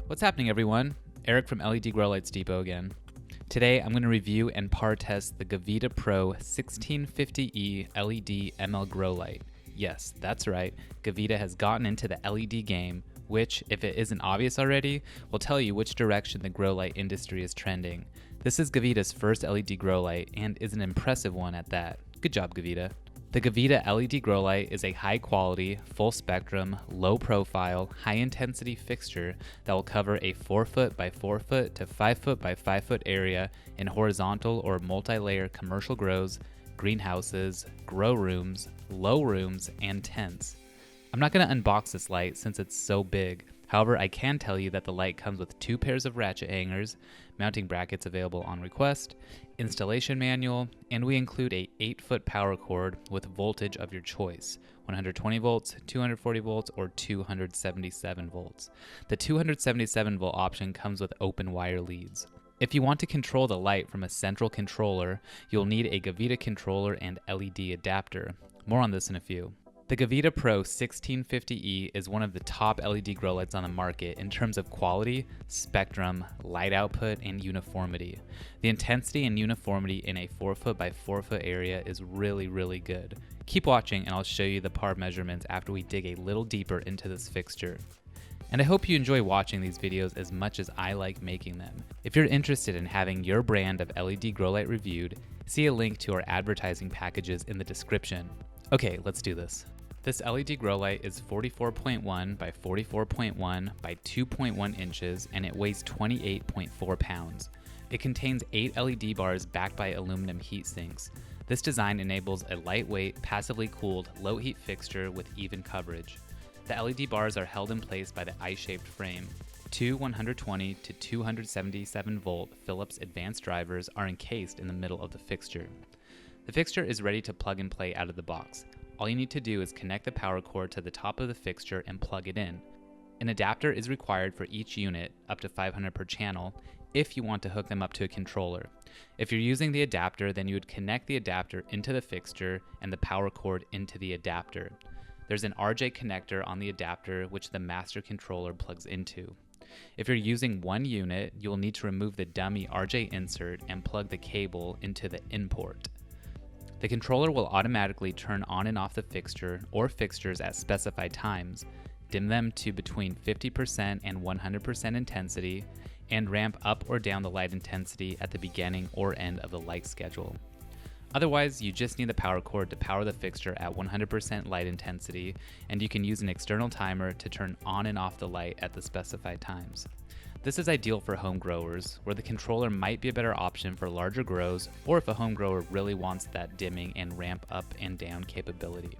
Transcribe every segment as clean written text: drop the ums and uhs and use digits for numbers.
What's happening, everyone? Eric from LED Grow Lights Depot again. Today I'm going to review and par test the Gavita Pro 1650E LED ML Grow Light. Yes, that's right, Gavita has gotten into the LED game, which, if it isn't obvious already, will tell you which direction the grow light industry is trending. This is Gavita's first LED grow light and is an impressive one at that. Good job, Gavita. The Gavita LED grow light is a high-quality, full-spectrum, low-profile, high-intensity fixture that will cover a 4-foot by 4-foot to 5-foot by 5-foot area in horizontal or multi-layer commercial grows, greenhouses, grow rooms, low rooms, and tents. I'm not going to unbox this light since it's so big. However, I can tell you that the light comes with 2 pairs of ratchet hangers, mounting brackets available on request, installation manual, and we include a 8-foot power cord with voltage of your choice, 120 volts, 240 volts, or 277 volts. The 277 volt option comes with open wire leads. If you want to control the light from a central controller, you'll need a Gavita controller and LED adapter. More on this in a few. The Gavita Pro 1650E is one of the top LED grow lights on the market in terms of quality, spectrum, light output, and uniformity. The intensity and uniformity in a 4-foot by 4-foot area is really good. Keep watching and I'll show you the par measurements after we dig a little deeper into this fixture. And I hope you enjoy watching these videos as much as I like making them. If you're interested in having your brand of LED grow light reviewed, see a link to our advertising packages in the description. Okay, let's do this. This LED grow light is 44.1 by 44.1 by 2.1 inches and it weighs 28.4 pounds. It contains 8 LED bars backed by aluminum heat sinks. This design enables a lightweight, passively cooled, low heat fixture with even coverage. The LED bars are held in place by the I-shaped frame. 2 120 to 277 volt Philips advanced drivers are encased in the middle of the fixture. The fixture is ready to plug and play out of the box. All you need to do is connect the power cord to the top of the fixture and plug it in. An adapter is required for each unit, up to 500 per channel, if you want to hook them up to a controller. If you're using the adapter, then you would connect the adapter into the fixture and the power cord into the adapter. There's an RJ connector on the adapter which the master controller plugs into. If you're using one unit, you will need to remove the dummy RJ insert and plug the cable into the in port. The controller will automatically turn on and off the fixture or fixtures at specified times, dim them to between 50% and 100% intensity, and ramp up or down the light intensity at the beginning or end of the light schedule. Otherwise, you just need the power cord to power the fixture at 100% light intensity, and you can use an external timer to turn on and off the light at the specified times. This is ideal for home growers, where the controller might be a better option for larger grows, or if a home grower really wants that dimming and ramp up and down capability.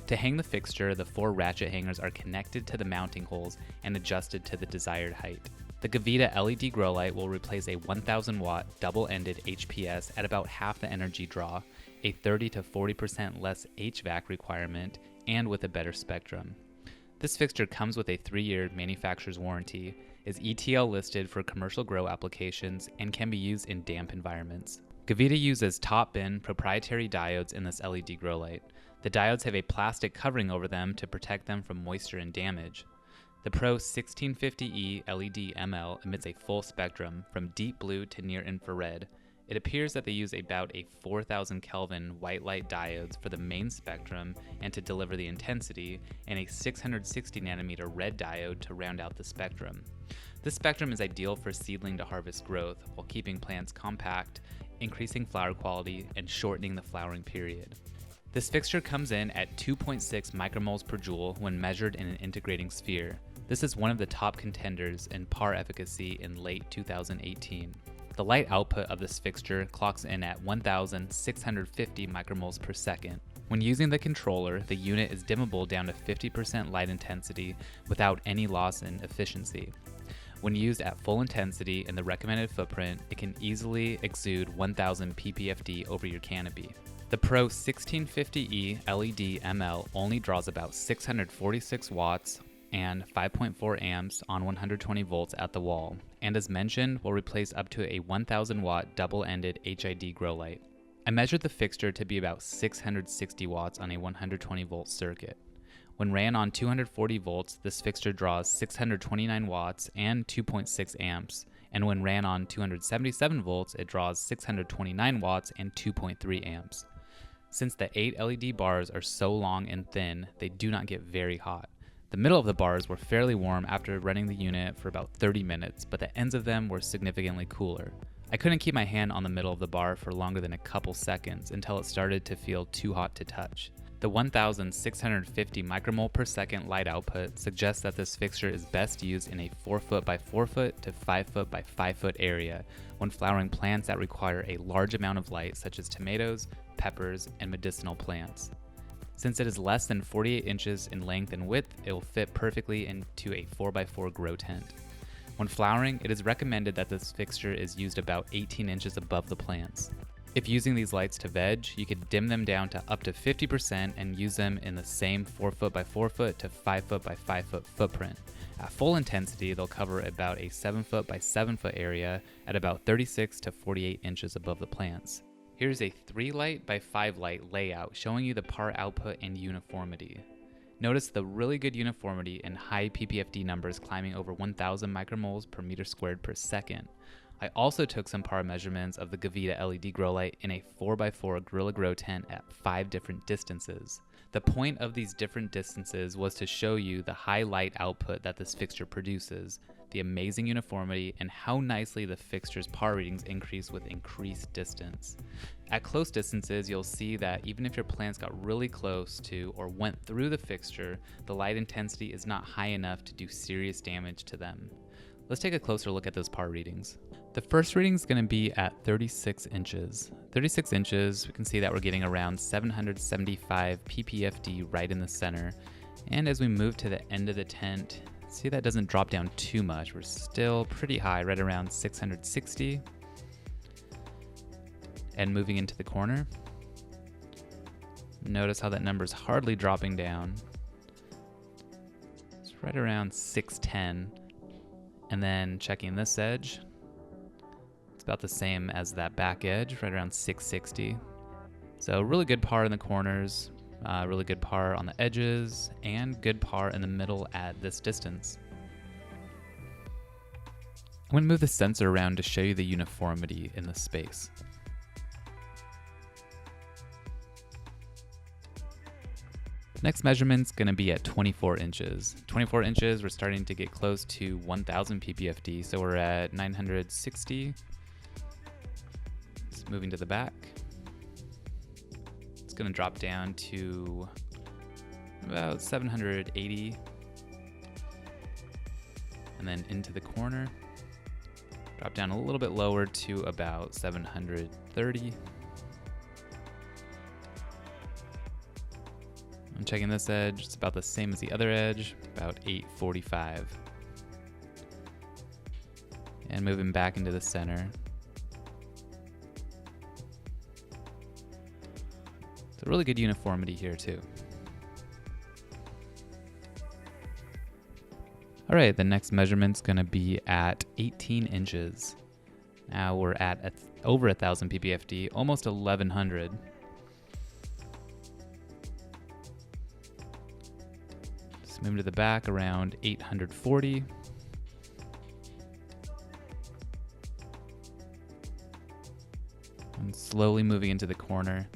To hang the fixture, the 4 ratchet hangers are connected to the mounting holes and adjusted to the desired height. The Gavita LED grow light will replace a 1000 watt double-ended HPS at about half the energy draw, a 30 to 40% less HVAC requirement, and with a better spectrum. This fixture comes with a 3-year manufacturer's warranty, is ETL listed for commercial grow applications, and can be used in damp environments. Gavita uses top bin proprietary diodes in this LED grow light. The diodes have a plastic covering over them to protect them from moisture and damage. The Pro 1650E LED ML emits a full spectrum from deep blue to near infrared. It appears that they use about a 4000 Kelvin white light diodes for the main spectrum and to deliver the intensity, and a 660 nanometer red diode to round out the spectrum. This spectrum is ideal for seedling to harvest growth while keeping plants compact, increasing flower quality, and shortening the flowering period. This fixture comes in at 2.6 micromoles per joule when measured in an integrating sphere. This is one of the top contenders in par efficacy in late 2018. The light output of this fixture clocks in at 1,650 micromoles per second. When using the controller, the unit is dimmable down to 50% light intensity without any loss in efficiency. When used at full intensity in the recommended footprint, it can easily exude 1000 ppfd over your canopy. The Pro 1650E LED ML only draws about 646 watts and 5.4 amps on 120 volts at the wall, and as mentioned, will replace up to a 1000 watt double-ended HID grow light. I measured the fixture to be about 660 watts on a 120 volt circuit. When ran on 240 volts, this fixture draws 629 watts and 2.6 amps, and when ran on 277 volts, it draws 629 watts and 2.3 amps. Since the 8 LED bars are so long and thin, they do not get very hot. The middle of the bars were fairly warm after running the unit for about 30 minutes, but the ends of them were significantly cooler. I couldn't keep my hand on the middle of the bar for longer than a couple seconds until it started to feel too hot to touch. The 1,650 micromole per second light output suggests that this fixture is best used in a 4 foot by 4 foot to 5 foot by 5 foot area when flowering plants that require a large amount of light, such as tomatoes, peppers, and medicinal plants. Since it is less than 48 inches in length and width, it will fit perfectly into a 4x4 grow tent. When flowering, it is recommended that this fixture is used about 18 inches above the plants. If using these lights to veg, you could dim them down to up to 50% and use them in the same 4 foot by 4 foot to 5 foot by 5 foot footprint. At full intensity, they'll cover about a 7 foot by 7 foot area at about 36 to 48 inches above the plants. Here's a 3 light by 5 light layout showing you the par output and uniformity. Notice the really good uniformity and high ppfd numbers climbing over 1,000 micromoles per meter squared per second. I also took some par measurements of the Gavita LED grow light in a 4x4 Gorilla Grow tent at 5 different distances. The point of these different distances was to show you the high light output that this fixture produces, the amazing uniformity, and how nicely the fixture's par readings increase with increased distance. At close distances, you'll see that even if your plants got really close to or went through the fixture, the light intensity is not high enough to do serious damage to them. Let's take a closer look at those par readings. The first reading is going to be at 36 inches. 36 inches, we can see that we're getting around 775 ppfd right in the center. And as we move to the end of the tent, see that doesn't drop down too much. We're still pretty high, right around 660. And moving into the corner, notice how that number's hardly dropping down. It's right around 610. And then checking this edge, it's about the same as that back edge, right around 660. So really good par in the corners, really good par on the edges, and good par in the middle at this distance. I'm going to move the sensor around to show you the uniformity in the space. Next measurement's going to be at 24 inches. 24 inches, we're starting to get close to 1,000 ppfd, so we're at 960. Just moving to the back. It's going to drop down to about 780. And then into the corner. Drop down a little bit lower to about 730. I'm checking this edge, it's about the same as the other edge, about 845. And moving back into the center. It's a really good uniformity here too. All right, the next measurement's gonna be at 18 inches. Now we're at over 1,000 ppfd, almost 1,100. Move to the back around 840. And slowly moving into the corner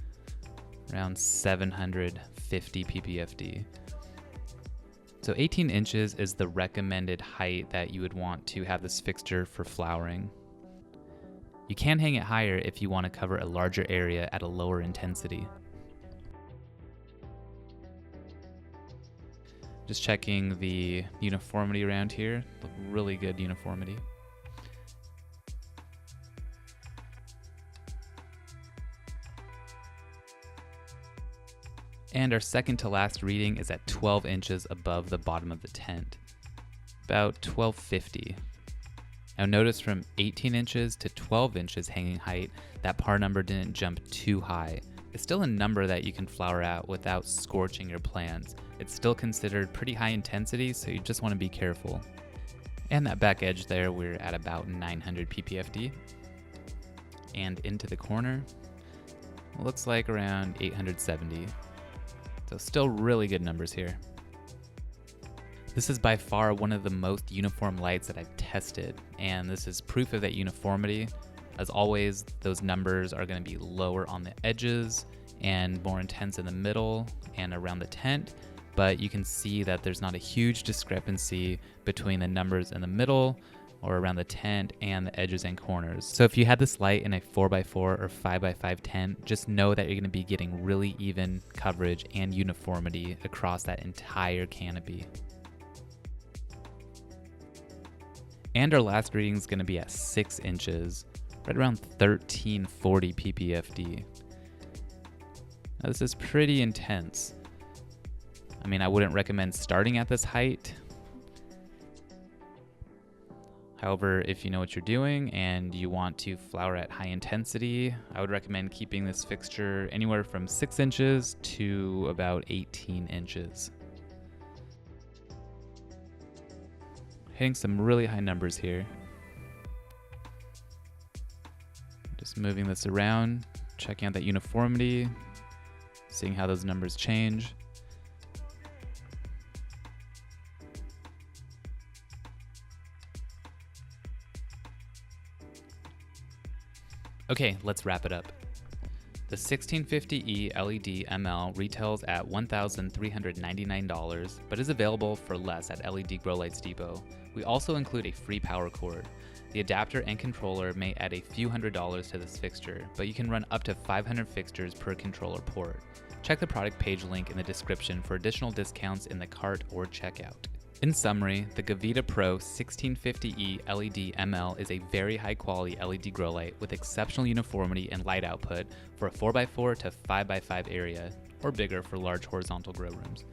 around 750 ppfd. So 18 inches is the recommended height that you would want to have this fixture for flowering. You can hang it higher if you want to cover a larger area at a lower intensity. Just checking the uniformity around here. Really good uniformity. And our second to last reading is at 12 inches above the bottom of the tent, about 1250. Now notice from 18 inches to 12 inches hanging height, that par number didn't jump too high. It's still a number that you can flower at without scorching your plants. It's still considered pretty high intensity, so you just want to be careful. And that back edge there, we're at about 900 ppfd. And into the corner, looks like around 870. So still really good numbers here. This is by far one of the most uniform lights that I've tested, and this is proof of that uniformity. As always, those numbers are going to be lower on the edges and more intense in the middle and around the tent, but you can see that there's not a huge discrepancy between the numbers in the middle or around the tent and the edges and corners. So if you had this light in a 4x4 or 5x5 tent, just know that you're going to be getting really even coverage and uniformity across that entire canopy. And our last reading is going to be at 6 inches, right around 1340 ppfd. Now this is pretty intense. I mean, I wouldn't recommend starting at this height. However, if you know what you're doing and you want to flower at high intensity, I would recommend keeping this fixture anywhere from 6 inches to about 18 inches. Hitting some really high numbers here. Just moving this around, checking out that uniformity, seeing how those numbers change. Okay, let's wrap it up. The 1650E LED ML retails at $1,399, but is available for less at LED Grow Lights Depot. We also include a free power cord. The adapter and controller may add a few $100s to this fixture, but you can run up to 500 fixtures per controller port. Check the product page link in the description for additional discounts in the cart or checkout. In summary, the Gavita Pro 1650E LED ML is a very high quality LED grow light with exceptional uniformity and light output for a 4x4 to 5x5 area, or bigger for large horizontal grow rooms.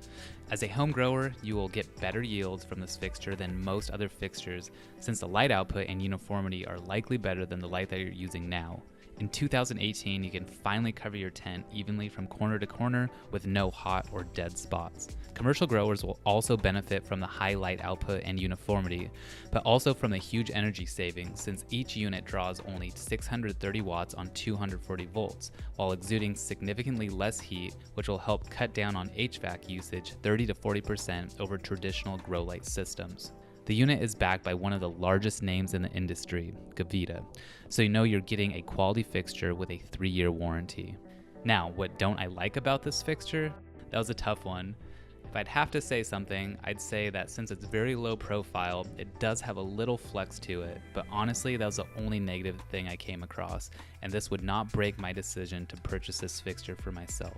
As a home grower, you will get better yields from this fixture than most other fixtures, since the light output and uniformity are likely better than the light that you're using now. In 2018, you can finally cover your tent evenly from corner to corner with no hot or dead spots. Commercial growers will also benefit from the high light output and uniformity, but also from the huge energy savings, since each unit draws only 630 watts on 240 volts, while exuding significantly less heat, which will help cut down on HVAC usage 30 to 40% over traditional grow light systems. The unit is backed by one of the largest names in the industry, Gavita, so you know you're getting a quality fixture with a 3-year warranty. Now, what don't I like about this fixture? That was a tough one. If I'd have to say something, I'd say that since it's very low profile, it does have a little flex to it, but honestly, that was the only negative thing I came across, and this would not break my decision to purchase this fixture for myself.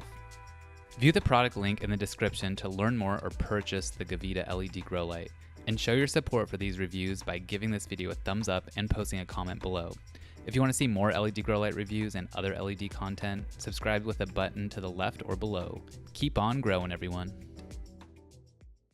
View the product link in the description to learn more or purchase the Gavita LED grow light. And show your support for these reviews by giving this video a thumbs up and posting a comment below. If you want to see more LED grow light reviews and other LED content, subscribe with a button to the left or below. Keep on growing, everyone.